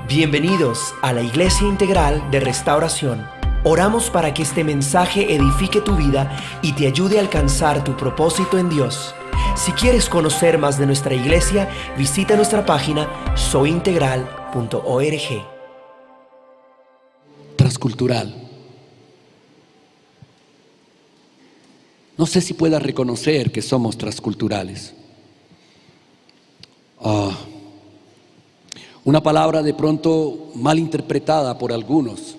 Bienvenidos a la Iglesia Integral de Restauración. Oramos para que este mensaje edifique tu vida y te ayude a alcanzar tu propósito en Dios. Si quieres conocer más de nuestra iglesia, visita nuestra página soyintegral.org. Transcultural. No sé si puedas reconocer que somos transculturales. Una palabra de pronto mal interpretada por algunos,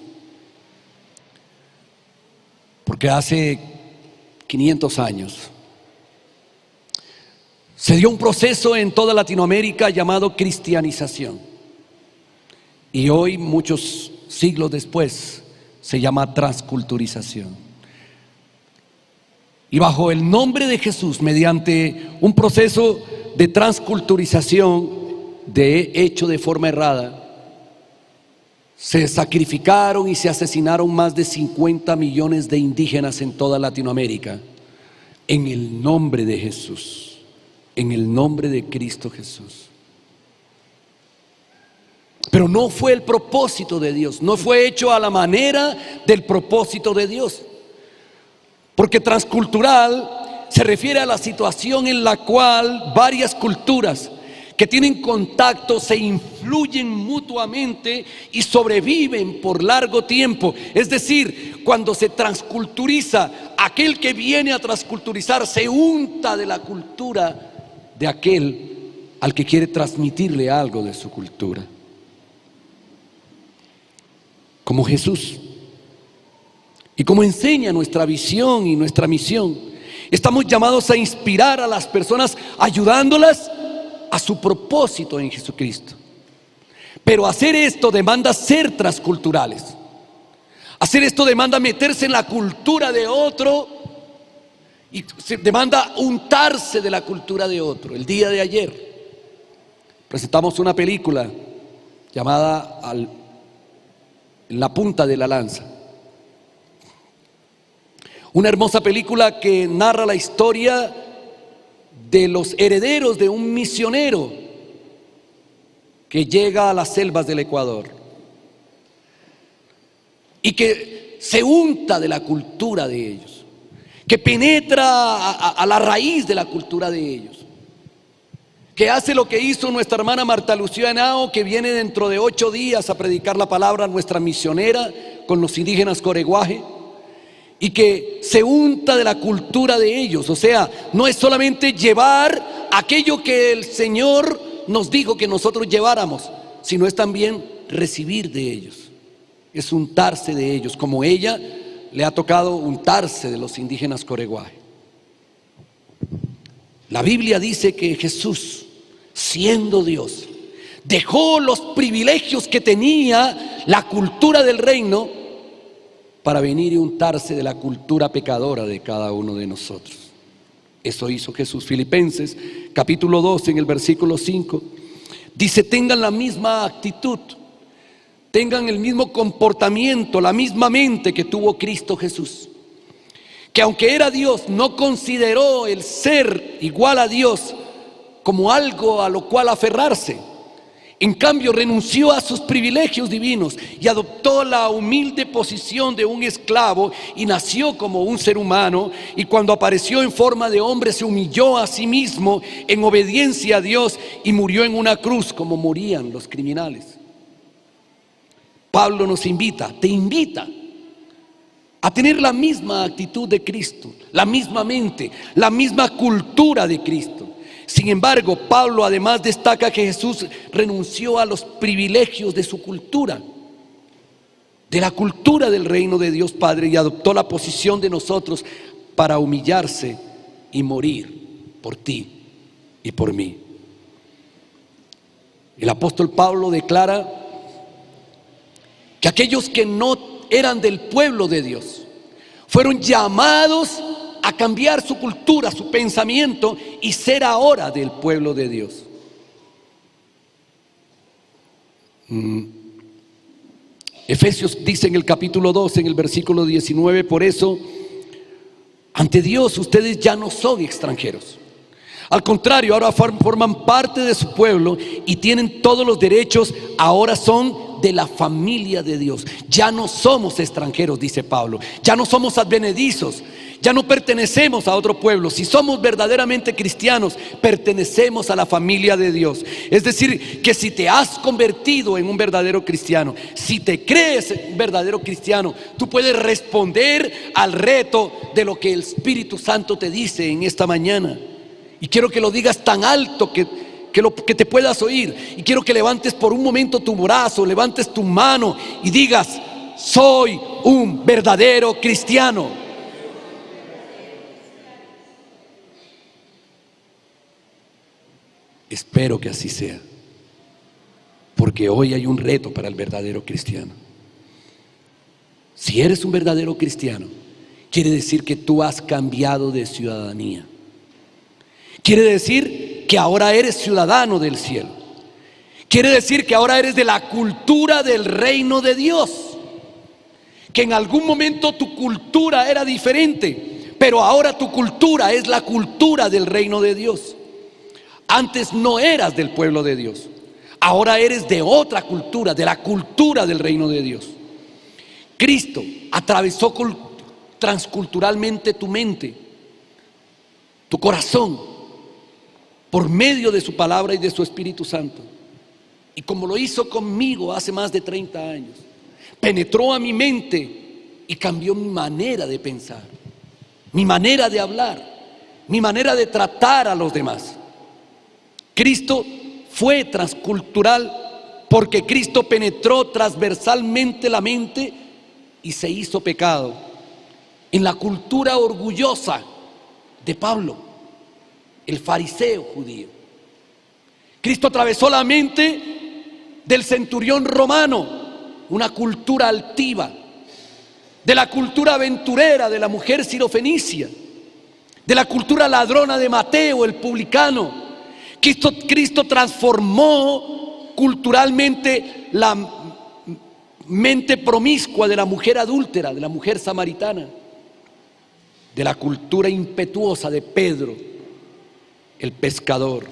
porque hace 500 años se dio un proceso en toda Latinoamérica llamado cristianización, y hoy, muchos siglos después, se llama transculturización. Y bajo el nombre de Jesús, mediante un proceso de transculturización hecho de forma errada, se sacrificaron y se asesinaron más de 50 millones de indígenas en toda Latinoamérica, en el nombre de Jesús, en el nombre de Cristo Jesús. Pero no fue el propósito de Dios, no fue hecho a la manera del propósito de Dios, porque transcultural se refiere a la situación en la cual varias culturas que tienen contacto se influyen mutuamente y sobreviven por largo tiempo. Es decir, cuando se transculturiza, aquel que viene a transculturizar se unta de la cultura de aquel al que quiere transmitirle algo de su cultura. Como Jesús, y como enseña nuestra visión y nuestra misión, estamos llamados a inspirar a las personas, ayudándolas a su propósito en Jesucristo. Pero hacer esto demanda ser transculturales. Hacer esto demanda meterse en la cultura de otro y se demanda untarse de la cultura de otro. El día de ayer presentamos una película llamada En la punta de la lanza. Una hermosa película que narra la historia de los herederos de un misionero que llega a las selvas del Ecuador y que se unta de la cultura de ellos, que penetra a la raíz de la cultura de ellos, que hace lo que hizo nuestra hermana Marta Lucía Henao, que viene dentro de 8 días a predicar la palabra, nuestra misionera con los indígenas Coreguaje, y que se unta de la cultura de ellos. O sea, no es solamente llevar aquello que el Señor nos dijo que nosotros lleváramos, sino es también recibir de ellos, es untarse de ellos, como ella le ha tocado untarse de los indígenas Coreguaje. La Biblia dice que Jesús, siendo Dios, dejó los privilegios que tenía la cultura del reino para venir y untarse de la cultura pecadora de cada uno de nosotros. Eso hizo Jesús. Filipenses capítulo 2, en el versículo 5, dice: tengan la misma actitud, tengan el mismo comportamiento, la misma mente que tuvo Cristo Jesús, que aunque era Dios, no consideró el ser igual a Dios como algo a lo cual aferrarse. En cambio, renunció a sus privilegios divinos y adoptó la humilde posición de un esclavo y nació como un ser humano, y cuando apareció en forma de hombre se humilló a sí mismo en obediencia a Dios y murió en una cruz como morían los criminales. Pablo nos invita, te invita a tener la misma actitud de Cristo, la misma mente, la misma cultura de Cristo. Sin embargo, Pablo además destaca que Jesús renunció a los privilegios de su cultura, de la cultura del reino de Dios Padre, y adoptó la posición de nosotros para humillarse y morir por ti y por mí. El apóstol Pablo declara que aquellos que no eran del pueblo de Dios fueron llamados a cambiar su cultura, su pensamiento, y ser ahora del pueblo de Dios. Efesios dice en el capítulo 2, en el versículo 19: por eso, ante Dios ustedes ya no son extranjeros, Al contrario, ahora forman parte de su pueblo y tienen todos los derechos, ahora son de la familia de Dios. Ya no somos extranjeros, dice Pablo, ya no somos advenedizos, ya no pertenecemos a otro pueblo. Si somos verdaderamente cristianos, pertenecemos a la familia de Dios. Es decir, que si te has convertido en un verdadero cristiano, si te crees un verdadero cristiano, tú puedes responder al reto de lo que el Espíritu Santo te dice en esta mañana. Y quiero que lo digas tan alto que te puedas oír. Y quiero que levantes por un momento tu brazo, levantes tu mano y digas: soy un verdadero cristiano. Espero que así sea, porque hoy hay un reto para el verdadero cristiano. Si eres un verdadero cristiano, quiere decir que tú has cambiado de ciudadanía. Quiere decir que ahora eres ciudadano del cielo. Quiere decir que ahora eres de la cultura del reino de Dios. Que en algún momento tu cultura era diferente, pero ahora tu cultura es la cultura del reino de Dios. Antes no eras del pueblo de Dios, ahora eres de otra cultura, de la cultura del reino de Dios. Cristo atravesó transculturalmente tu mente, tu corazón, por medio de su palabra y de su Espíritu Santo. Y como lo hizo conmigo hace más de 30 años, penetró a mi mente y cambió mi manera de pensar, mi manera de hablar, mi manera de tratar a los demás. Cristo fue transcultural porque Cristo penetró transversalmente la mente y se hizo pecado en la cultura orgullosa de Pablo, el fariseo judío. Cristo atravesó la mente del centurión romano, una cultura altiva, de la cultura aventurera de la mujer sirofenicia, de la cultura ladrona de Mateo, el publicano. Cristo transformó culturalmente la mente promiscua de la mujer adúltera, de la mujer samaritana, de la cultura impetuosa de Pedro, el pescador,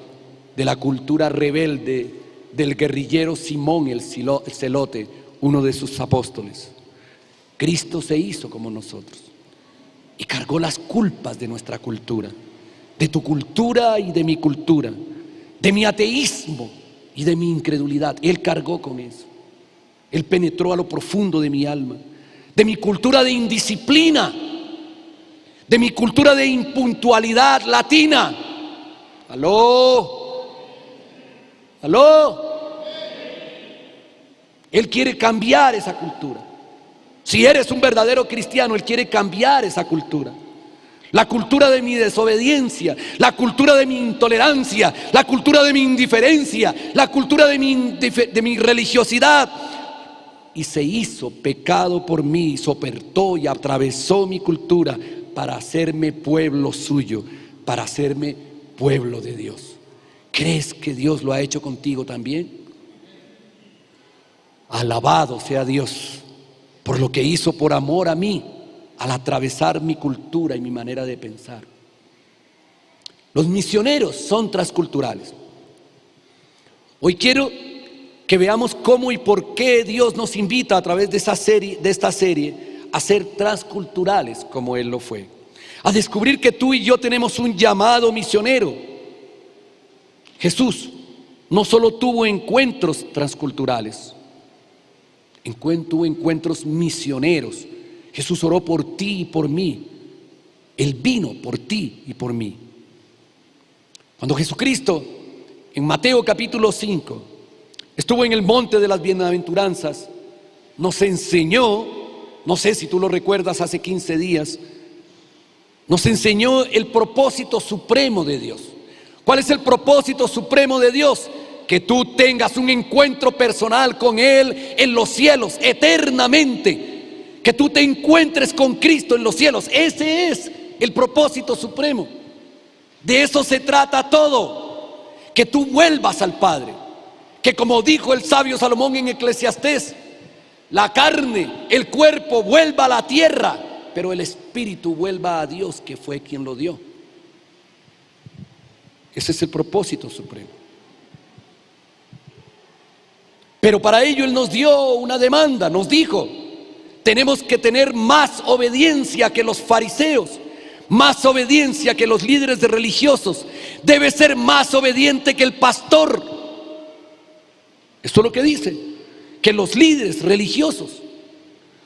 de la cultura rebelde del guerrillero Simón el celote, uno de sus apóstoles. Cristo se hizo como nosotros y cargó las culpas de nuestra cultura, de tu cultura y de mi cultura, de mi ateísmo y de mi incredulidad. Él cargó con eso. Él penetró a lo profundo de mi alma, de mi cultura de indisciplina, de mi cultura de impuntualidad latina. ¿Aló? ¿Aló? Él quiere cambiar esa cultura. Si eres un verdadero cristiano, Él quiere cambiar esa cultura. La cultura de mi desobediencia, la cultura de mi intolerancia, la cultura de mi indiferencia, la cultura de mi religiosidad. Y se hizo pecado por mí, soportó y atravesó mi cultura para hacerme pueblo suyo, para hacerme pueblo de Dios. ¿Crees que Dios lo ha hecho contigo también? Alabado sea Dios por lo que hizo por amor a mí al atravesar mi cultura y mi manera de pensar. Los misioneros son transculturales. Hoy quiero que veamos cómo y por qué Dios nos invita a través de esta serie a ser transculturales como Él lo fue. A descubrir que tú y yo tenemos un llamado misionero. Jesús no solo tuvo encuentros transculturales, tuvo encuentros misioneros. Jesús oró por ti y por mí. Él vino por ti y por mí. Cuando Jesucristo, en Mateo capítulo 5, estuvo en el monte de las bienaventuranzas, nos enseñó, no sé si tú lo recuerdas, hace 15 días, nos enseñó el propósito supremo de Dios. ¿Cuál es el propósito supremo de Dios? Que tú tengas un encuentro personal con Él en los cielos, eternamente. Que tú te encuentres con Cristo en los cielos. Ese es el propósito supremo. De eso se trata todo. Que tú vuelvas al Padre. Que como dijo el sabio Salomón en Eclesiastés, la carne, el cuerpo vuelva a la tierra, pero el espíritu vuelva a Dios, que fue quien lo dio. Ese es el propósito supremo. Pero para ello Él nos dio una demanda, nos dijo: tenemos que tener más obediencia que los fariseos, más obediencia que los líderes religiosos. Debe ser más obediente que el pastor. Esto es lo que dice, que los líderes religiosos.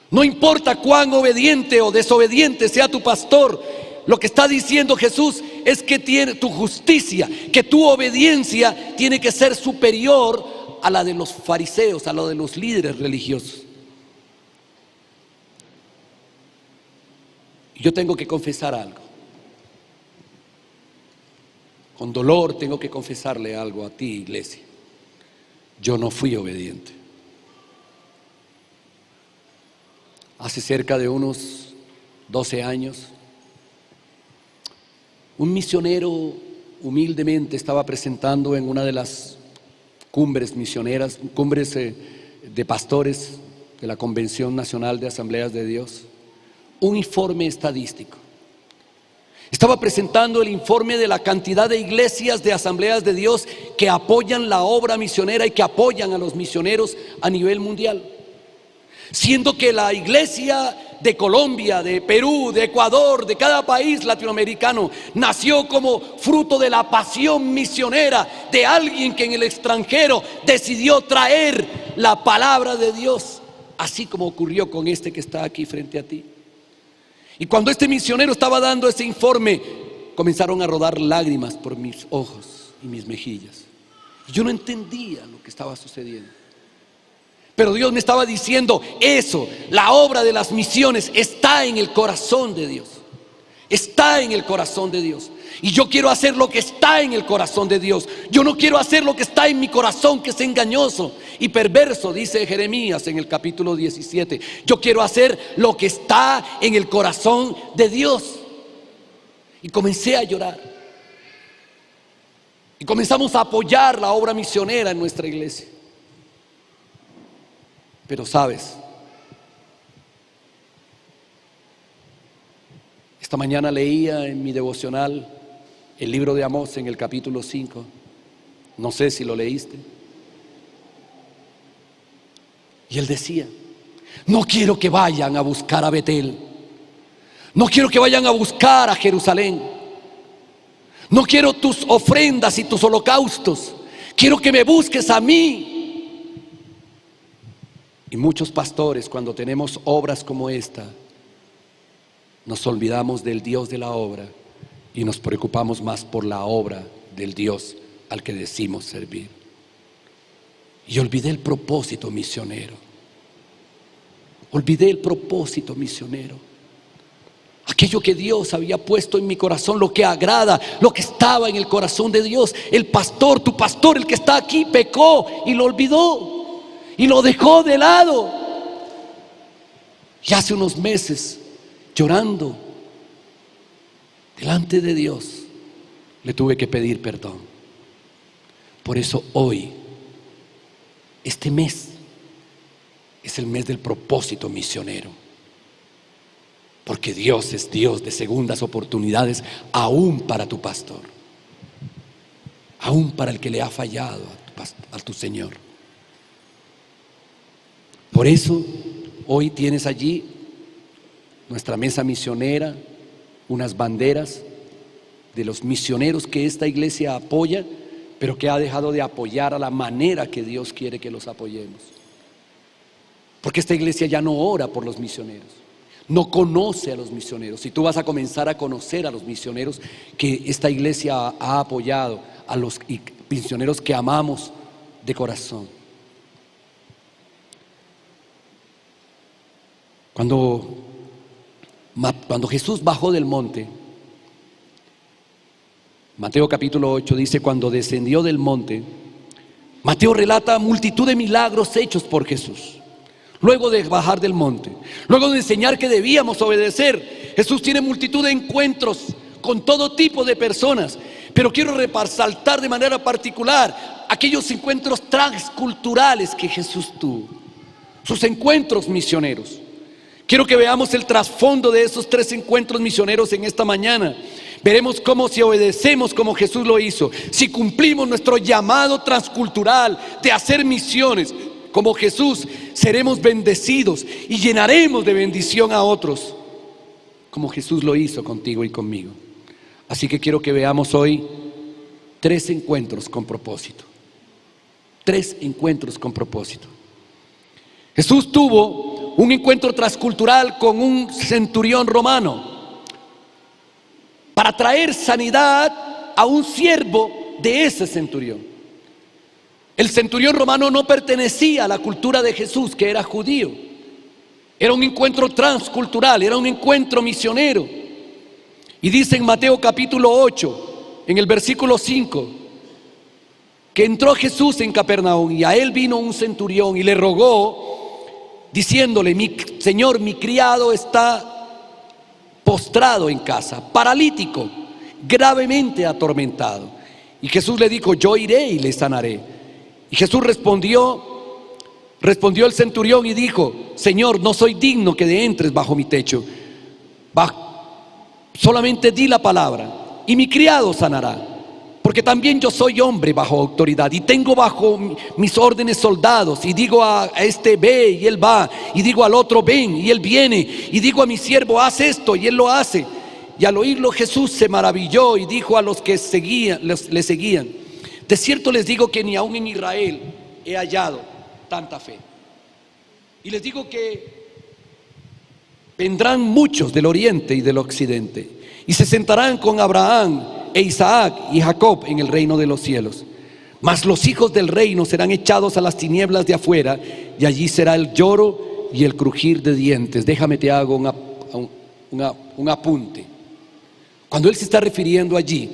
No importa cuán obediente o desobediente sea tu pastor, lo que está diciendo Jesús es que tiene tu justicia, que tu obediencia tiene que ser superior a la de los fariseos, a la de los líderes religiosos. Yo tengo que confesar algo. Con dolor tengo que confesarle algo a ti, iglesia. Yo no fui obediente. Hace cerca de unos 12 años, un misionero humildemente estaba presentando en una de las cumbres misioneras, cumbres de pastores de la Convención Nacional de Asambleas de Dios, un informe estadístico. Estaba presentando el informe de la cantidad de iglesias de Asambleas de Dios que apoyan la obra misionera y que apoyan a los misioneros a nivel mundial. Siendo que la iglesia de Colombia, de Perú, de Ecuador, de cada país latinoamericano nació como fruto de la pasión misionera de alguien que en el extranjero decidió traer la palabra de Dios, así como ocurrió con este que está aquí frente a ti. Y cuando este misionero estaba dando ese informe, comenzaron a rodar lágrimas por mis ojos y mis mejillas. Y yo no entendía lo que estaba sucediendo. Pero Dios me estaba diciendo: eso, la obra de las misiones está en el corazón de Dios. Está en el corazón de Dios. Y yo quiero hacer lo que está en el corazón de Dios. Yo no quiero hacer lo que está en mi corazón, que es engañoso y perverso, dice Jeremías en el capítulo 17. Yo quiero hacer lo que está en el corazón de Dios. Y comencé a llorar. Y comenzamos a apoyar la obra misionera en nuestra iglesia. Pero sabes, esta mañana leía en mi devocional el libro de Amós en el capítulo 5. No sé si lo leíste. Y él decía: no quiero que vayan a buscar a Betel. No quiero que vayan a buscar a Jerusalén. No quiero tus ofrendas y tus holocaustos. Quiero que me busques a mí. Y muchos pastores, cuando tenemos obras como esta, nos olvidamos del Dios de la obra y nos preocupamos más por la obra del Dios al que decimos servir. Y olvidé el propósito misionero. Olvidé el propósito misionero. Aquello que Dios había puesto en mi corazón, lo que agrada, lo que estaba en el corazón de Dios. El pastor, tu pastor, el que está aquí, pecó y lo olvidó. Y lo dejó de lado. Y hace unos meses, llorando delante de Dios, le tuve que pedir perdón. Por eso hoy, este mes, es el mes del propósito misionero. Porque Dios es Dios de segundas oportunidades, aún para tu pastor, aún para el que le ha fallado a tu Señor. Por eso hoy tienes allí nuestra mesa misionera, unas banderas de los misioneros que esta iglesia apoya, pero que ha dejado de apoyar a la manera que Dios quiere que los apoyemos. Porque esta iglesia ya no ora por los misioneros, no conoce a los misioneros. Y tú vas a comenzar a conocer a los misioneros que esta iglesia ha apoyado, a los misioneros que amamos de corazón. Cuando Jesús bajó del monte, Mateo capítulo 8 dice: cuando descendió del monte, Mateo relata multitud de milagros hechos por Jesús. Luego de bajar del monte, luego de enseñar que debíamos obedecer, Jesús tiene multitud de encuentros con todo tipo de personas. Pero quiero resaltar de manera particular aquellos encuentros transculturales que Jesús tuvo, sus encuentros misioneros. Quiero que veamos el trasfondo de esos 3 encuentros misioneros en esta mañana. Veremos cómo si obedecemos como Jesús lo hizo, si cumplimos nuestro llamado transcultural de hacer misiones como Jesús, seremos bendecidos y llenaremos de bendición a otros, como Jesús lo hizo contigo y conmigo. Así que quiero que veamos hoy 3 encuentros con propósito. 3 encuentros con propósito. Jesús tuvo un encuentro transcultural con un centurión romano para traer sanidad a un siervo de ese centurión. El centurión romano no pertenecía a la cultura de Jesús, que era judío. Era un encuentro transcultural, era un encuentro misionero. Y dice en Mateo capítulo 8, en el versículo 5, que entró Jesús en Capernaum y a él vino un centurión y le rogó, diciéndole: Señor, mi criado está postrado en casa, paralítico, gravemente atormentado. Y Jesús le dijo: yo iré y le sanaré. Y Jesús respondió el centurión y dijo: Señor, no soy digno que entres bajo mi techo, solamente di la palabra y mi criado sanará, porque también yo soy hombre bajo autoridad y tengo bajo mis órdenes soldados, y digo a este ve y él va, y digo al otro ven y él viene, y digo a mi siervo haz esto y él lo hace. Y al oírlo Jesús se maravilló y dijo a los que le seguían: de cierto les digo que ni aún en Israel he hallado tanta fe. Y les digo que vendrán muchos del oriente y del occidente y se sentarán con Abraham e Isaac y Jacob en el reino de los cielos. Mas los hijos del reino serán echados a las tinieblas de afuera, y allí será el lloro y el crujir de dientes. Déjame te hago un apunte. Cuando él se está refiriendo allí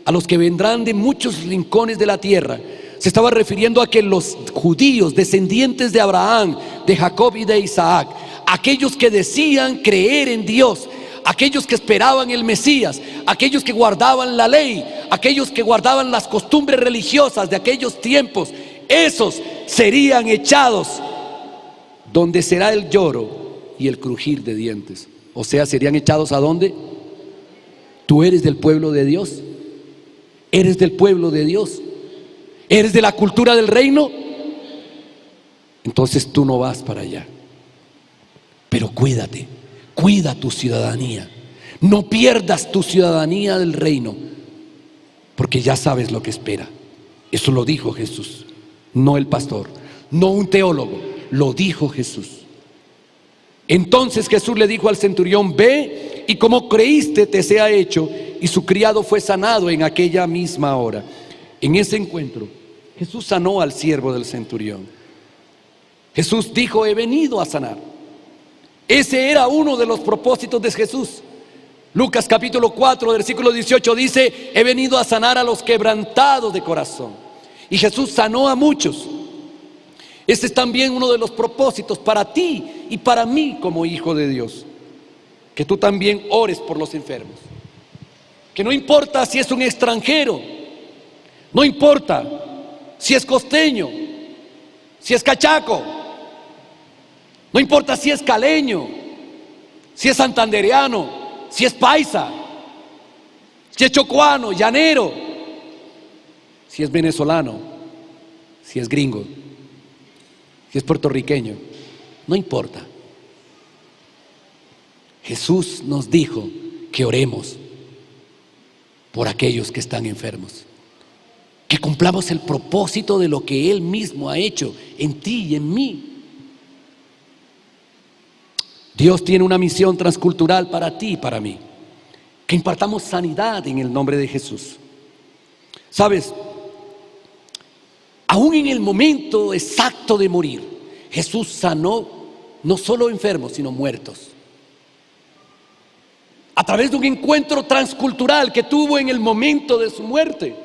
a los que vendrán de muchos rincones de la tierra, se estaba refiriendo a que los judíos, descendientes de Abraham, de Jacob y de Isaac, aquellos que decían creer en Dios, aquellos que esperaban el Mesías, aquellos que guardaban la ley, aquellos que guardaban las costumbres religiosas de aquellos tiempos, esos serían echados donde será el lloro y el crujir de dientes. O sea, serían echados ¿a dónde? ¿Tú eres del pueblo de Dios? ¿Eres del pueblo de Dios? ¿Eres de la cultura del reino? Entonces tú no vas para allá. Pero cuídate, cuida tu ciudadanía. No pierdas tu ciudadanía del reino, porque ya sabes lo que espera. Eso lo dijo Jesús, no el pastor, no un teólogo, lo dijo Jesús. Entonces Jesús le dijo al centurión: ve y como creíste te sea hecho. Y su criado fue sanado en aquella misma hora. En ese encuentro Jesús sanó al siervo del centurión. Jesús dijo: he venido a sanar. Ese era uno de los propósitos de Jesús. Lucas capítulo 4 versículo 18 dice: he venido a sanar a los quebrantados de corazón. Y Jesús sanó a muchos. Este es también uno de los propósitos para ti y para mí como hijo de Dios, que tú también ores por los enfermos. Que no importa si es un extranjero, no importa si es costeño, si es cachaco, no importa si es caleño, si es santandereano, si es paisa, si es chocuano, llanero, si es venezolano, si es gringo, si es puertorriqueño, no importa. Jesús nos dijo que oremos por aquellos que están enfermos, que cumplamos el propósito de lo que Él mismo ha hecho en ti y en mí. Dios tiene una misión transcultural para ti y para mí, que impartamos sanidad en el nombre de Jesús. Sabes, aún en el momento exacto de morir, Jesús sanó no solo enfermos, sino muertos. A través de un encuentro transcultural que tuvo en el momento de su muerte.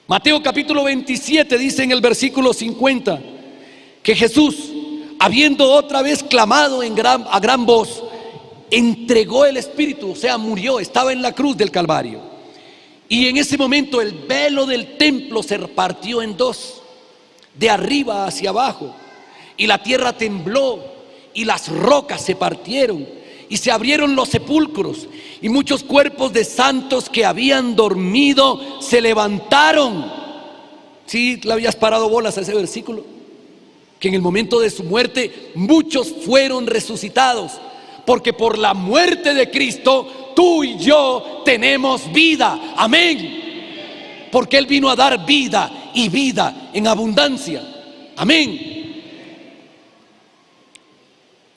Mateo capítulo 27 dice en el versículo 50 que Jesús, habiendo otra vez clamado a gran voz, entregó el Espíritu, o sea, murió, estaba en la cruz del Calvario. Y en ese momento el velo del templo se partió en dos, de arriba hacia abajo, y la tierra tembló y las rocas se partieron y se abrieron los sepulcros, y muchos cuerpos de santos que habían dormido se levantaron. ¿Sí le habías parado bolas a ese versículo? Que en el momento de su muerte muchos fueron resucitados, porque por la muerte de Cristo tú y yo tenemos vida. Amén. Porque Él vino a dar vida y vida en abundancia. Amén.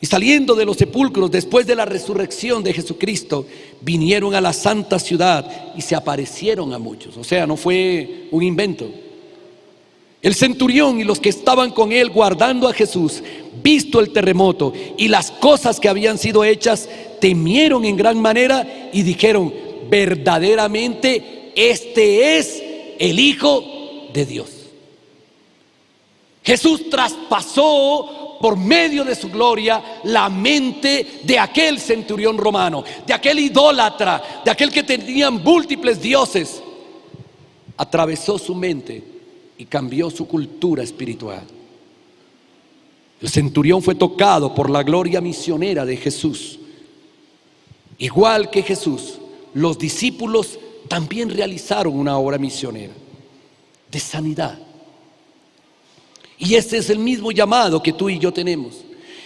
Y saliendo de los sepulcros después de la resurrección de Jesucristo, vinieron a la santa ciudad y se aparecieron a muchos. O sea, no fue un invento. El centurión y los que estaban con él guardando a Jesús, visto el terremoto y las cosas que habían sido hechas, temieron en gran manera y dijeron: verdaderamente este es el Hijo de Dios. Jesús traspasó por medio de su gloria la mente de aquel centurión romano, de aquel idólatra, de aquel que tenía múltiples dioses. Atravesó su mente y cambió su cultura espiritual. El centurión fue tocado por la gloria misionera de Jesús. Igual que Jesús, los discípulos también realizaron una obra misionera de sanidad. Y este es el mismo llamado que tú y yo tenemos.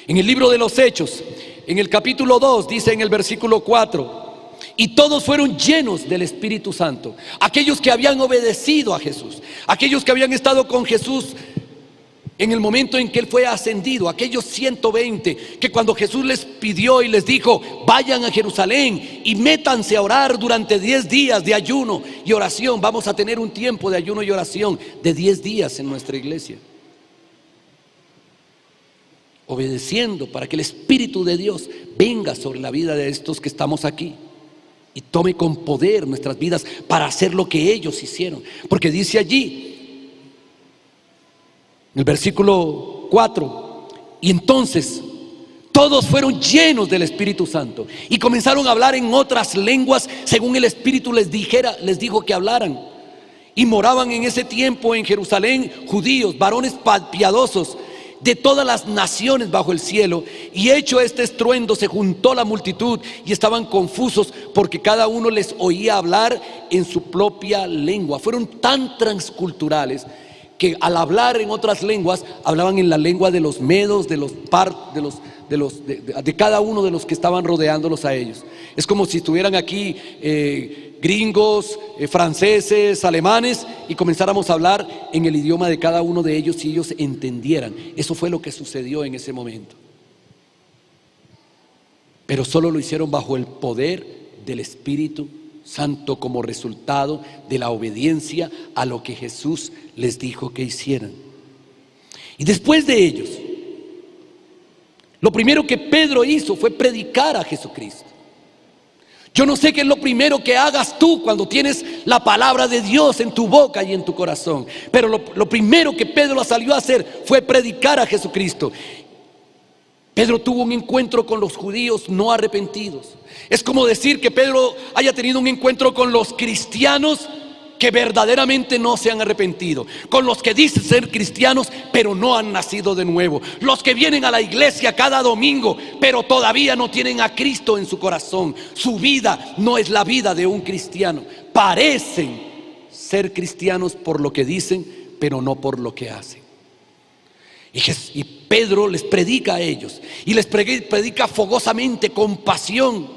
En el libro de los Hechos, en el capítulo 2, dice en el versículo 4: y todos fueron llenos del Espíritu Santo. Aquellos que habían obedecido a Jesús, aquellos que habían estado con Jesús en el momento en que Él fue ascendido, aquellos 120 que cuando Jesús les pidió y les dijo: vayan a Jerusalén y métanse a orar durante 10 días de ayuno y oración. Vamos a tener un tiempo de ayuno y oración de 10 días en nuestra iglesia. Obedeciendo para que el Espíritu de Dios venga sobre la vida de estos que estamos aquí y tome con poder nuestras vidas para hacer lo que ellos hicieron. Porque dice allí, en el versículo 4: y entonces todos fueron llenos del Espíritu Santo y comenzaron a hablar en otras lenguas según el Espíritu les dijo que hablaran. Y moraban en ese tiempo en Jerusalén judíos, varones piadosos de todas las naciones bajo el cielo. Y hecho este estruendo, se juntó la multitud y estaban confusos, porque cada uno les oía hablar en su propia lengua. Fueron tan transculturales que al hablar en otras lenguas hablaban en la lengua de los medos, de cada uno de los que estaban rodeándolos a ellos. Es como si estuvieran aquí gringos, franceses, alemanes, y comenzáramos a hablar en el idioma de cada uno de ellos y ellos entendieran. Eso fue lo que sucedió en ese momento. Pero solo lo hicieron bajo el poder del Espíritu Santo, como resultado de la obediencia a lo que Jesús les dijo que hicieran. Y después de ellos, lo primero que Pedro hizo fue predicar a Jesucristo. Yo no sé qué es lo primero que hagas tú cuando tienes la palabra de Dios en tu boca y en tu corazón, pero lo primero que Pedro salió a hacer fue predicar a Jesucristo. Pedro tuvo un encuentro con los judíos no arrepentidos. Es como decir que Pedro haya tenido un encuentro con los cristianos que verdaderamente no se han arrepentido, con los que dicen ser cristianos pero no han nacido de nuevo, los que vienen a la iglesia cada domingo pero todavía no tienen a Cristo en su corazón. Su vida no es la vida de un cristiano. Parecen ser cristianos por lo que dicen, pero no por lo que hacen. Y Pedro les predica a ellos, y les predica fogosamente, con pasión,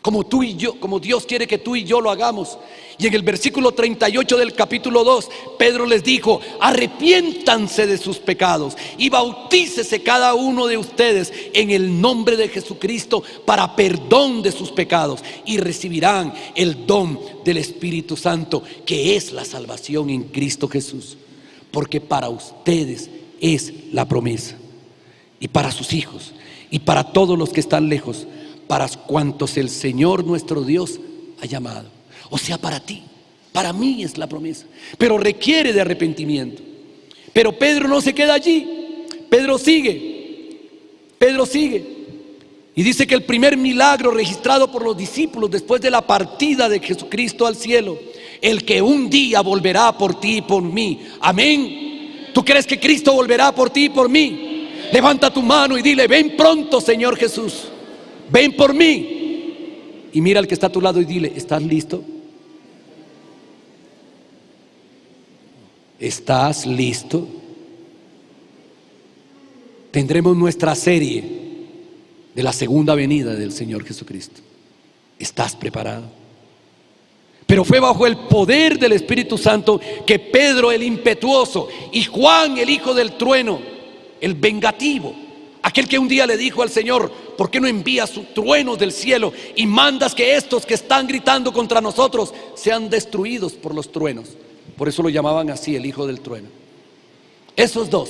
como tú y yo, como Dios quiere que tú y yo lo hagamos. Y en el versículo 38 del capítulo 2, Pedro les dijo: arrepiéntanse de sus pecados y bautícese cada uno de ustedes en el nombre de Jesucristo para perdón de sus pecados, y recibirán el don del Espíritu Santo, que es la salvación en Cristo Jesús. Porque para ustedes es la promesa, y para sus hijos, y para todos los que están lejos, para cuantos el Señor nuestro Dios ha llamado. O sea, para ti, para mí es la promesa, pero requiere de arrepentimiento. Pero Pedro no se queda allí. Pedro sigue y dice que el primer milagro registrado por los discípulos después de la partida de Jesucristo al cielo: el que un día volverá por ti y por mí. Amén. ¿Tú crees que Cristo volverá por ti y por mí? Levanta tu mano y dile: ven pronto, Señor Jesús. ven por mí. Y mira al que está a tu lado y dile, ¿estás listo? ¿Estás listo? Tendremos nuestra serie de la segunda venida del Señor Jesucristo. ¿Estás preparado? Pero fue bajo el poder del Espíritu Santo que Pedro el impetuoso y Juan el hijo del trueno, el vengativo, aquel que un día le dijo al Señor, ¿por qué no envías truenos del cielo y mandas que estos que están gritando contra nosotros sean destruidos por los truenos? Por eso lo llamaban así, el hijo del trueno. Esos dos,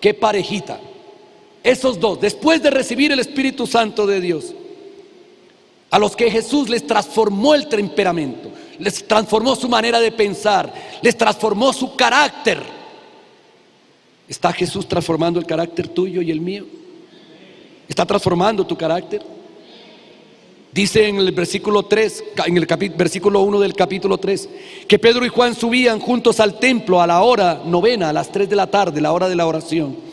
qué parejita. Esos dos, después de recibir el Espíritu Santo de Dios, a los que Jesús les transformó el temperamento, les transformó su manera de pensar, les transformó su carácter. ¿Está Jesús transformando el carácter tuyo y el mío? ¿Está transformando tu carácter? Dice en el versículo 3, en el versículo 1 del capítulo 3, que Pedro y Juan subían juntos al templo a la hora novena, a las 3 de la tarde, la hora de la oración.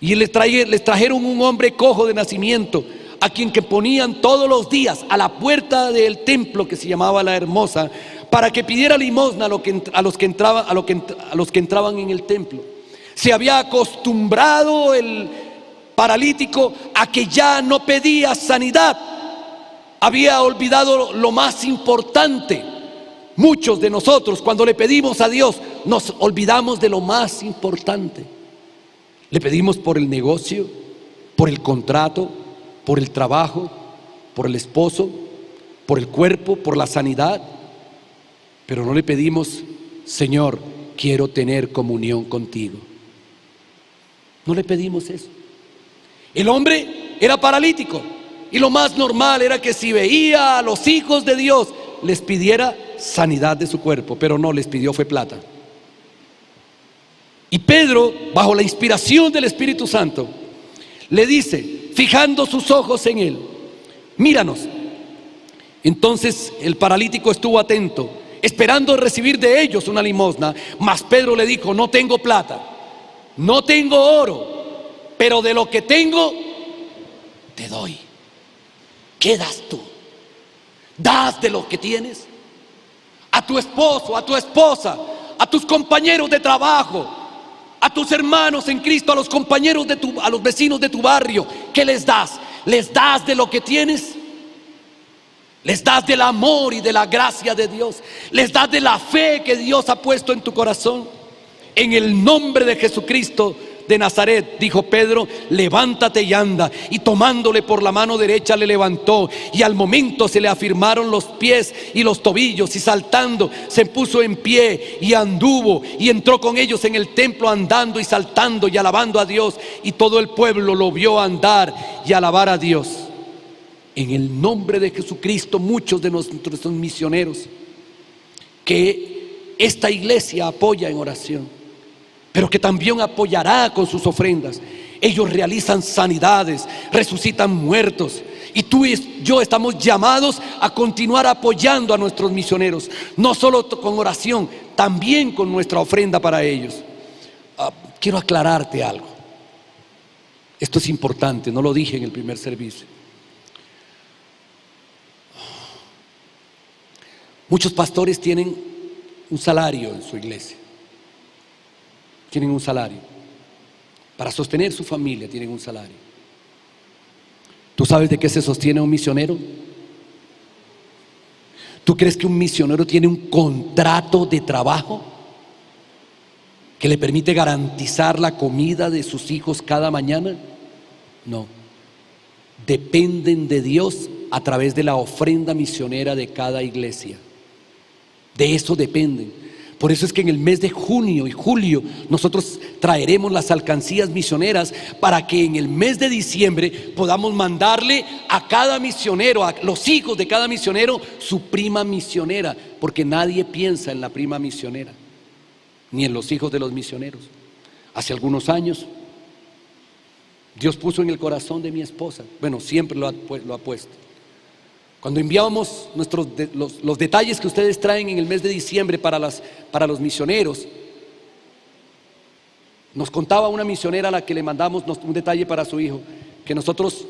Y les trajeron un hombre cojo de nacimiento, a quien que ponían todos los días a la puerta del templo que se llamaba La Hermosa, para que pidiera limosna a los que entraban en el templo. Se había acostumbrado el paralítico a que ya no pedía sanidad. Había olvidado lo más importante. Muchos de nosotros, cuando le pedimos a Dios, nos olvidamos de lo más importante. Le pedimos por el negocio, por el contrato, por el trabajo, por el esposo, por el cuerpo, por la sanidad. Pero no le pedimos, Señor, quiero tener comunión contigo. No le pedimos eso. El hombre era paralítico y lo más normal era que si veía a los hijos de Dios, les pidiera sanidad de su cuerpo, pero no, les pidió fue plata. Y Pedro, bajo la inspiración del Espíritu Santo, le dice, fijando sus ojos en él, míranos. Entonces el paralítico estuvo atento, esperando recibir de ellos una limosna. Mas Pedro le dijo, no tengo plata, no tengo oro, pero de lo que tengo, te doy. ¿Qué das tú? ¿Das de lo que tienes? A tu esposo, a tu esposa, a tus compañeros de trabajo, a tus hermanos en Cristo, a los compañeros a los vecinos de tu barrio, ¿qué les das? ¿Les das de lo que tienes? ¿Les das del amor y de la gracia de Dios? ¿Les das de la fe que Dios ha puesto en tu corazón? En el nombre de Jesucristo de Nazaret, dijo Pedro, levántate y anda. Y tomándole por la mano derecha le levantó, y al momento se le afirmaron los pies y los tobillos, y saltando se puso en pie y anduvo, y entró con ellos en el templo andando y saltando y alabando a Dios, y todo el pueblo lo vio andar y alabar a Dios. En el nombre de Jesucristo, muchos de nuestros misioneros que esta iglesia apoya en oración, pero que también apoyará con sus ofrendas, ellos realizan sanidades, resucitan muertos, y tú y yo estamos llamados a continuar apoyando a nuestros misioneros, no solo con oración, también con nuestra ofrenda para ellos. Quiero aclararte algo. Esto es importante, no lo dije en el primer servicio. Muchos pastores tienen un salario en su iglesia. Tienen un salario. Para sostener su familia tienen un salario. ¿Tú sabes de qué se sostiene un misionero? ¿Tú crees que un misionero tiene un contrato de trabajo que le permite garantizar la comida de sus hijos cada mañana? No. Dependen de Dios a través de la ofrenda misionera de cada iglesia. De eso dependen. Por eso es que en el mes de junio y julio nosotros traeremos las alcancías misioneras para que en el mes de diciembre podamos mandarle a cada misionero, a los hijos de cada misionero, su prima misionera, porque nadie piensa en la prima misionera, ni en los hijos de los misioneros. Hace algunos años Dios puso en el corazón de mi esposa, bueno, siempre lo ha puesto. Cuando enviábamos los detalles que ustedes traen en el mes de diciembre para los misioneros, nos contaba una misionera a la que le mandamos un detalle para su hijo, que nosotros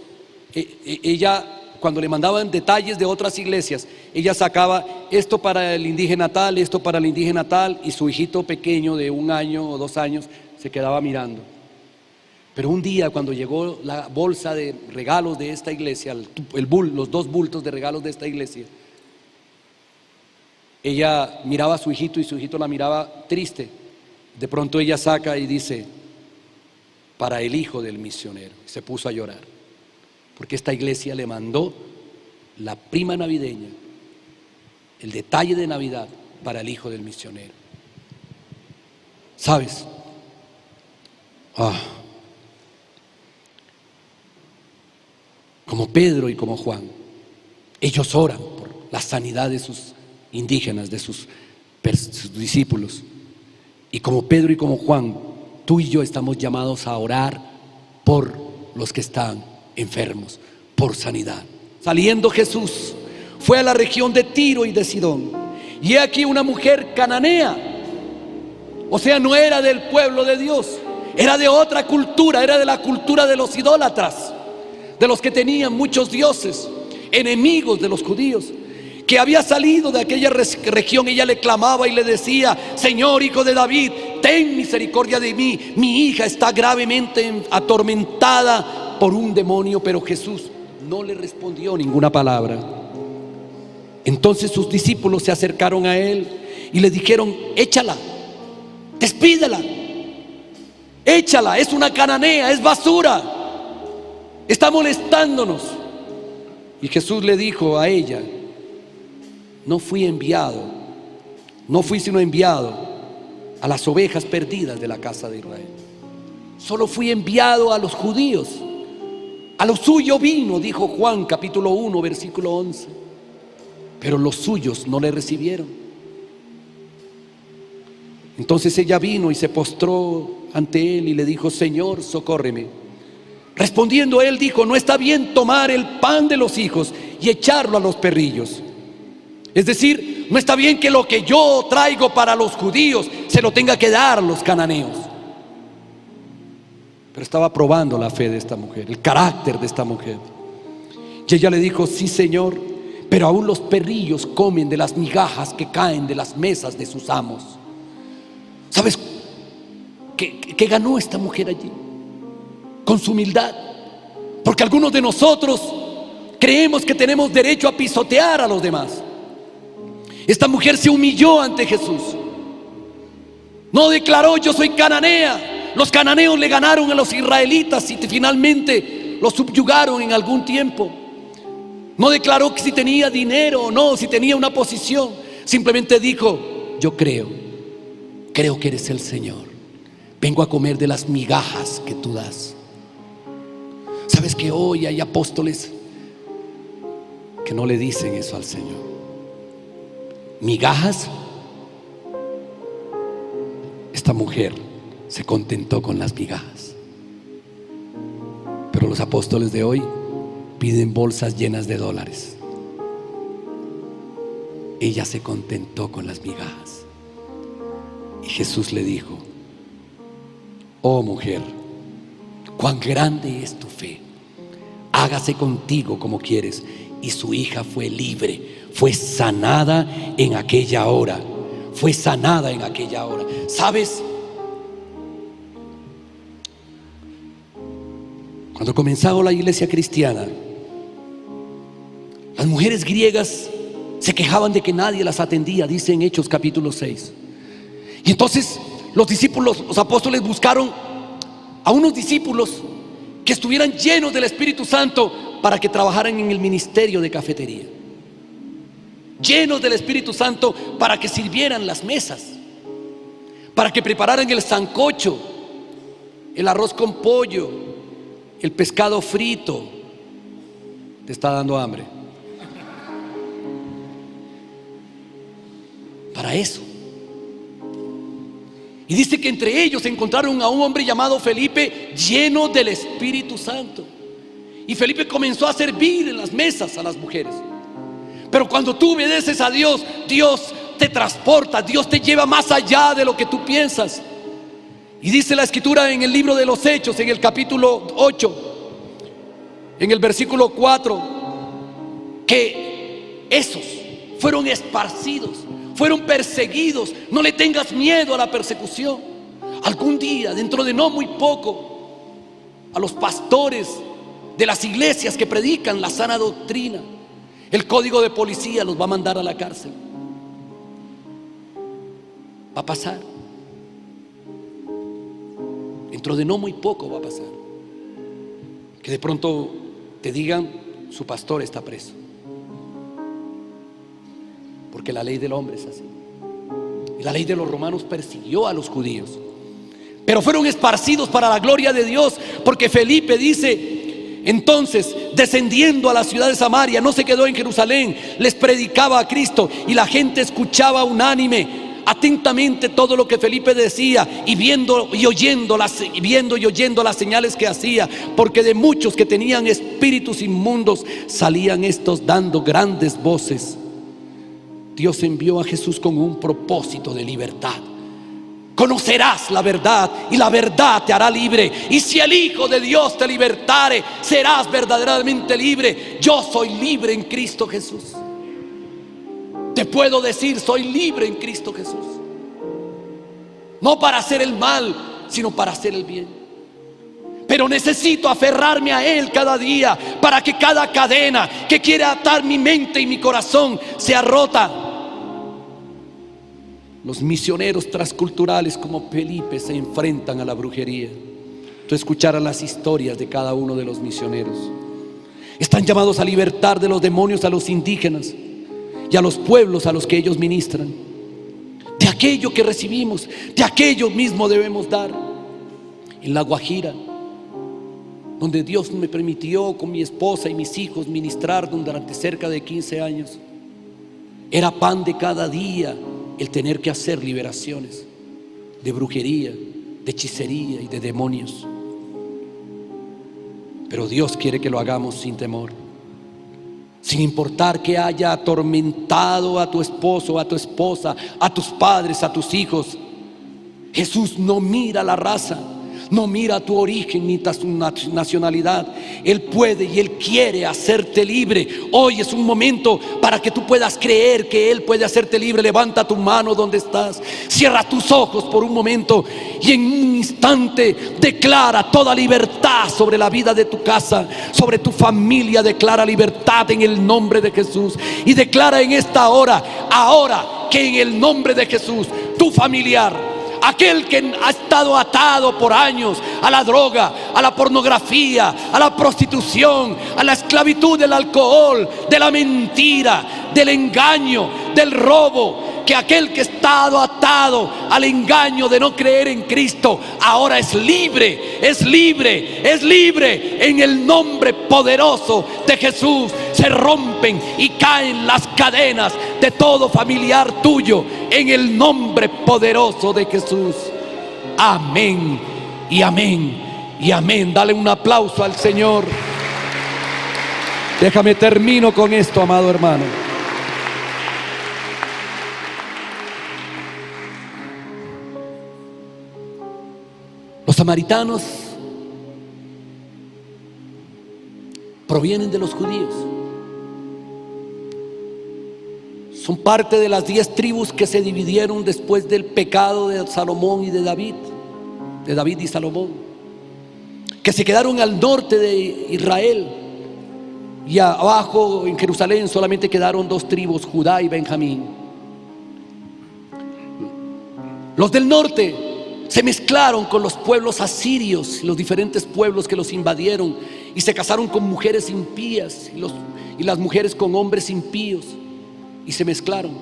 Ella, cuando le mandaban detalles de otras iglesias, ella sacaba esto para el indígena tal, esto para el indígena tal, y su hijito pequeño de 1 año o 2 años se quedaba mirando. Pero un día, cuando llegó la bolsa de regalos de esta iglesia, los 2 bultos de regalos de esta iglesia, ella miraba a su hijito y su hijito la miraba triste. De pronto ella saca y dice: para el hijo del misionero. Se puso a llorar, porque esta iglesia le mandó la prima navideña, el detalle de Navidad para el hijo del misionero. ¿Sabes? Como Pedro y como Juan, ellos oran por la sanidad de sus indígenas, de sus discípulos. Y como Pedro y como Juan, tú y yo estamos llamados a orar por los que están enfermos, por sanidad. Saliendo Jesús, fue a la región de Tiro y de Sidón, y he aquí una mujer cananea. O sea, no era del pueblo de Dios, era de otra cultura, era de la cultura de los idólatras, de los que tenían muchos dioses, enemigos de los judíos, que había salido de aquella región. Ella le clamaba y le decía: Señor, hijo de David, ten misericordia de mí, mi hija está gravemente atormentada por un demonio. Pero Jesús no le respondió ninguna palabra. Entonces sus discípulos se acercaron a él y le dijeron: échala, despídela, échala, es una cananea, es basura, está molestándonos. Y Jesús le dijo a ella: no fui sino enviado a las ovejas perdidas de la casa de Israel. Solo fui enviado a los judíos. A lo suyo vino, dijo Juan capítulo 1 versículo 11. Pero los suyos no le recibieron. Entonces ella vino y se postró ante él y le dijo: Señor, socórreme. Respondiendo él dijo: no está bien tomar el pan de los hijos y echarlo a los perrillos. Es decir, no está bien que lo que yo traigo para los judíos se lo tenga que dar a los cananeos. Pero estaba probando la fe de esta mujer, el carácter de esta mujer. Y ella le dijo: sí, Señor, pero aún los perrillos comen de las migajas que caen de las mesas de sus amos. ¿Sabes qué ganó esta mujer allí? Con su humildad. Porque algunos de nosotros creemos que tenemos derecho a pisotear a los demás. Esta mujer se humilló ante Jesús. No declaró: yo soy cananea. Los cananeos le ganaron a los israelitas y finalmente los subyugaron en algún tiempo. No declaró que si tenía dinero o no, si tenía una posición. Simplemente dijo: yo creo que eres el Señor. Vengo a comer de las migajas que tú das. ¿Sabes que hoy hay apóstoles que no le dicen eso al Señor? Migajas. Esta mujer se contentó con las migajas. Pero los apóstoles de hoy piden bolsas llenas de dólares. Ella se contentó con las migajas. Y Jesús le dijo: oh mujer, cuán grande es tu fe, hágase contigo como quieres. Y su hija fue libre, fue sanada en aquella hora. Fue sanada en aquella hora. ¿Sabes? Cuando comenzaba la iglesia cristiana, las mujeres griegas se quejaban de que nadie las atendía, dice en Hechos capítulo 6. Y entonces los discípulos, los apóstoles buscaron a unos discípulos que estuvieran llenos del Espíritu Santo para que trabajaran en el ministerio de cafetería, llenos del Espíritu Santo para que sirvieran las mesas, para que prepararan el sancocho, el arroz con pollo, el pescado frito. Te está dando hambre. Para eso. Y dice que entre ellos encontraron a un hombre llamado Felipe, lleno del Espíritu Santo. Y Felipe comenzó a servir en las mesas a las mujeres. Pero cuando tú obedeces a Dios, Dios te transporta, Dios te lleva más allá de lo que tú piensas. Y dice la escritura en el libro de los Hechos, en el capítulo 8, en el versículo 4 que esos fueron esparcidos, fueron perseguidos. No le tengas miedo a la persecución. Algún día, dentro de no muy poco, a los pastores de las iglesias que predican la sana doctrina, el código de policía los va a mandar a la cárcel. Va a pasar. Dentro de no muy poco va a pasar. Que de pronto te digan: su pastor está preso. Porque la ley del hombre es así. Y la ley de los romanos persiguió a los judíos, pero fueron esparcidos para la gloria de Dios. Porque Felipe dice: entonces, descendiendo a la ciudad de Samaria, no se quedó en Jerusalén, les predicaba a Cristo, y la gente escuchaba unánime, atentamente todo lo que Felipe decía, y viendo y oyendo las señales que hacía, porque de muchos que tenían espíritus inmundos salían estos dando grandes voces. Dios envió a Jesús con un propósito de libertad. Conocerás la verdad y la verdad te hará libre. Y si el Hijo de Dios te libertare, serás verdaderamente libre. Yo soy libre en Cristo Jesús. Te puedo decir: soy libre en Cristo Jesús. No para hacer el mal, sino para hacer el bien. Pero necesito aferrarme a Él cada día, para que cada cadena que quiere atar mi mente y mi corazón sea rota. Los misioneros transculturales como Felipe se enfrentan a la brujería. Tú escucharás las historias de cada uno de los misioneros. Están llamados a libertar de los demonios a los indígenas y a los pueblos a los que ellos ministran. De aquello que recibimos, de aquello mismo debemos dar. En La Guajira, donde Dios me permitió con mi esposa y mis hijos ministrar durante cerca de 15 años, era pan de cada día el tener que hacer liberaciones de brujería, de hechicería y de demonios. Pero Dios quiere que lo hagamos sin temor, sin importar que haya atormentado a tu esposo, a tu esposa, a tus padres, a tus hijos. Jesús no mira la raza, no mira tu origen ni tu nacionalidad. Él puede y Él quiere hacerte libre. Hoy es un momento para que tú puedas creer que Él puede hacerte libre. Levanta tu mano donde estás, cierra tus ojos por un momento y en un instante declara toda libertad sobre la vida de tu casa, sobre tu familia. Declara libertad en el nombre de Jesús. Y declara en esta hora, ahora, que en el nombre de Jesús, tu familiar, aquel que ha estado atado por años a la droga, a la pornografía, a la prostitución, a la esclavitud del alcohol, de la mentira, del engaño, del robo, que aquel que ha estado atado al engaño de no creer en Cristo, ahora es libre, es libre, es libre. En el nombre poderoso de Jesús se rompen y caen las cadenas de todo familiar tuyo, en el nombre poderoso de Jesús. Amén y amén y amén. Dale un aplauso al Señor. Déjame termino con esto, amado hermano. Los samaritanos provienen de los judíos. Son parte de las 10 tribus que se dividieron después del pecado de Salomón y de David y Salomón, que se quedaron al norte de Israel, y abajo en Jerusalén solamente quedaron 2 tribus, Judá y Benjamín. Los del norte se mezclaron con los pueblos asirios, los diferentes pueblos que los invadieron, y se casaron con mujeres impías y las mujeres con hombres impíos, y se mezclaron.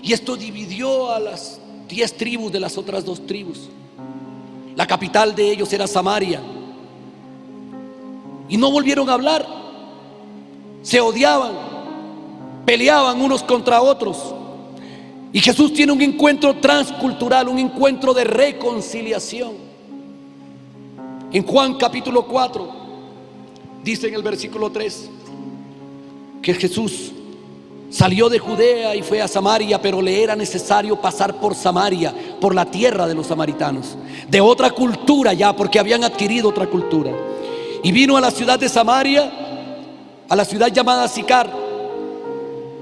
Y esto dividió a las 10 tribus de las otras 2 tribus. La capital de ellos era Samaria, y no volvieron a hablar. Se odiaban, peleaban unos contra otros. Y Jesús tiene un encuentro transcultural, un encuentro de reconciliación. En Juan capítulo 4 dice en el versículo 3 que Jesús salió de Judea y fue a Samaria, pero le era necesario pasar por Samaria, por la tierra de los samaritanos, de otra cultura ya, porque habían adquirido otra cultura. y vino a la ciudad de Samaria, a la ciudad llamada Sicar,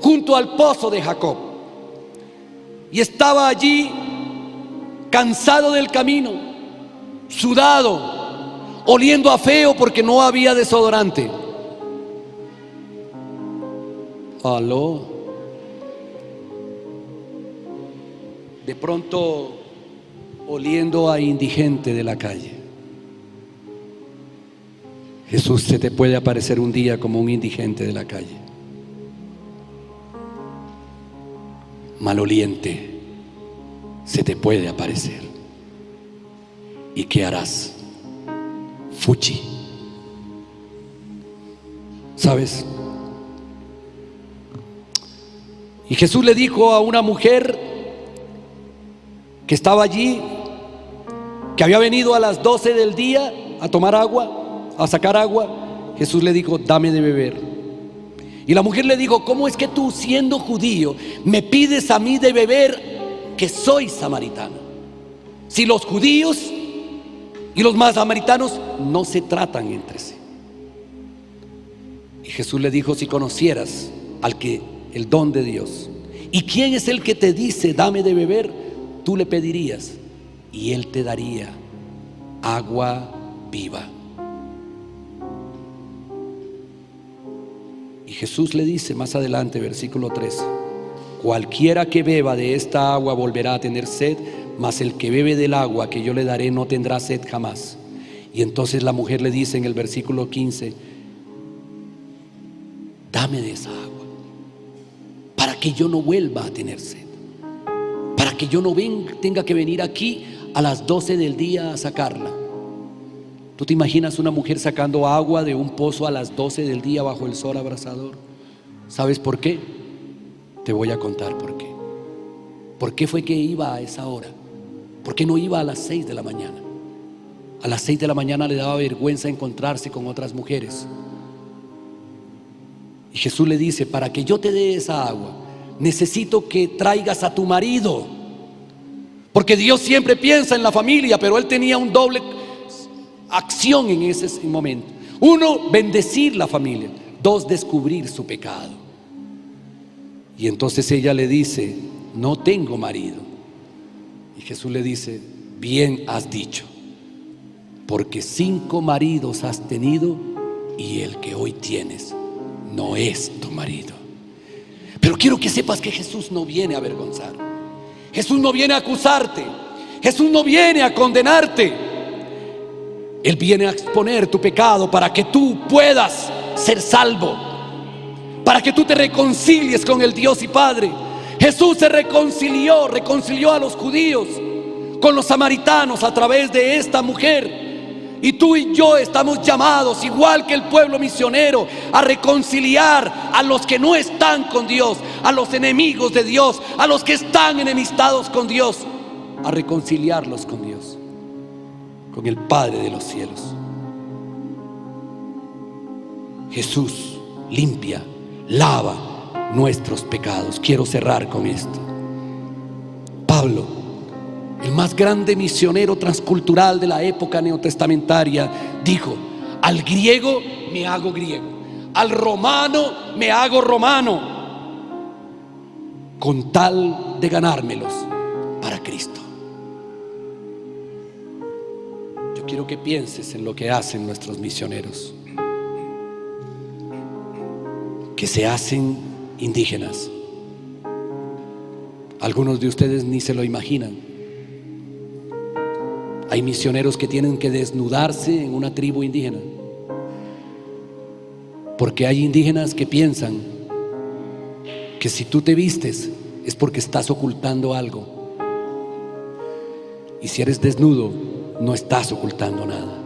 junto al pozo de Jacob. Y estaba allí cansado del camino, sudado, oliendo a feo porque no había desodorante. Aló. De pronto oliendo a indigente de la calle. Jesús se te puede aparecer un día como un indigente de la calle, maloliente, se te puede aparecer. ¿Y qué harás? Fuchi. ¿Sabes? Y Jesús le dijo a una mujer que estaba allí, que había venido a las 12 del día a tomar agua, a sacar agua. Jesús le dijo: dame de beber. Y la mujer le dijo: ¿cómo es que tú, siendo judío, me pides a mí de beber, que soy samaritana? Si los judíos y los más samaritanos no se tratan entre sí. Y Jesús le dijo: si conocieras el don de Dios, y quién es el que te dice dame de beber, tú le pedirías y él te daría agua viva. Y Jesús le dice más adelante, versículo 13: cualquiera que beba de esta agua volverá a tener sed, mas el que bebe del agua que yo le daré no tendrá sed jamás. Y entonces la mujer le dice en el versículo 15: dame de esa agua, para que yo no vuelva a tener sed, para que yo no tenga que venir aquí a las 12 del día a sacarla. ¿Tú te imaginas una mujer sacando agua de un pozo a las 12 del día bajo el sol abrasador? ¿Sabes por qué? Te voy a contar por qué. ¿Por qué fue que iba a esa hora? ¿Por qué no iba a las 6 de la mañana? A las 6 de la mañana le daba vergüenza encontrarse con otras mujeres. Y Jesús le dice: para que yo te dé esa agua, necesito que traigas a tu marido. Porque Dios siempre piensa en la familia, pero Él tenía un doble acción en ese momento. Uno, bendecir la familia. Dos, descubrir su pecado. Y entonces ella le dice: no tengo marido. Y Jesús le dice: bien has dicho, porque 5 maridos has tenido y el que hoy tienes no es tu marido. Pero quiero que sepas que Jesús no viene a avergonzar. Jesús no viene a acusarte. Jesús no viene a condenarte. Él viene a exponer tu pecado para que tú puedas ser salvo, para que tú te reconcilies con el Dios y Padre. Jesús se reconcilió a los judíos con los samaritanos a través de esta mujer. Y tú y yo estamos llamados, igual que el pueblo misionero, a reconciliar a los que no están con Dios, a los enemigos de Dios, a los que están enemistados con Dios, a reconciliarlos con Dios, con el Padre de los cielos. Jesús limpia, lava nuestros pecados. Quiero cerrar con esto. Pablo, el más grande misionero transcultural de la época neotestamentaria, dijo: al griego me hago griego, al romano me hago romano, con tal de ganármelos para Cristo. Yo quiero que pienses en lo que hacen nuestros misioneros, que se hacen indígenas. Algunos de ustedes ni se lo imaginan. Hay misioneros que tienen que desnudarse en una tribu indígena, porque hay indígenas que piensan que si tú te vistes es porque estás ocultando algo, y si eres desnudo no estás ocultando nada.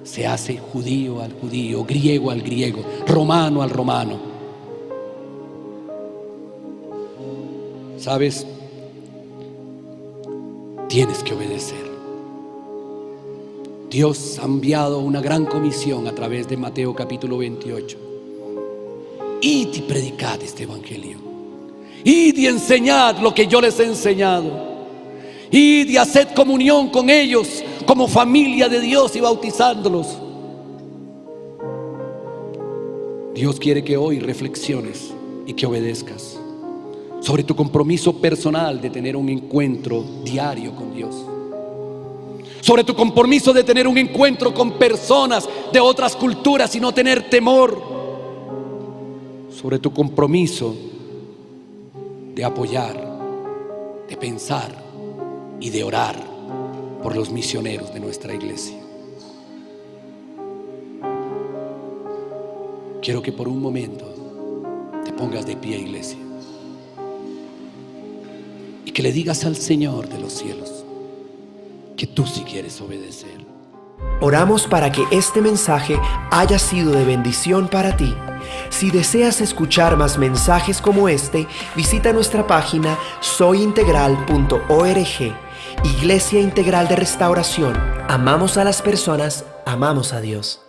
Se hace judío al judío, griego al griego, romano al romano. ¿Sabes? Tienes que obedecer. Dios ha enviado una gran comisión a través de Mateo capítulo 28. Id y predicad este evangelio. Id y enseñad lo que yo les he enseñado. Id y haced comunión con ellos como familia de Dios y bautizándolos Dios quiere que hoy reflexiones y que obedezcas sobre tu compromiso personal de tener un encuentro diario con Dios, sobre tu compromiso de tener un encuentro con personas de otras culturas y no tener temor, sobre tu compromiso de apoyar, de pensar y de orar por los misioneros de nuestra iglesia. Quiero que por un momento te pongas de pie, iglesia, y que le digas al Señor de los cielos que tú sí quieres obedecer. Oramos para que este mensaje haya sido de bendición para ti. Si deseas escuchar más mensajes como este, visita nuestra página soyintegral.org. Iglesia Integral de Restauración. Amamos a las personas, amamos a Dios.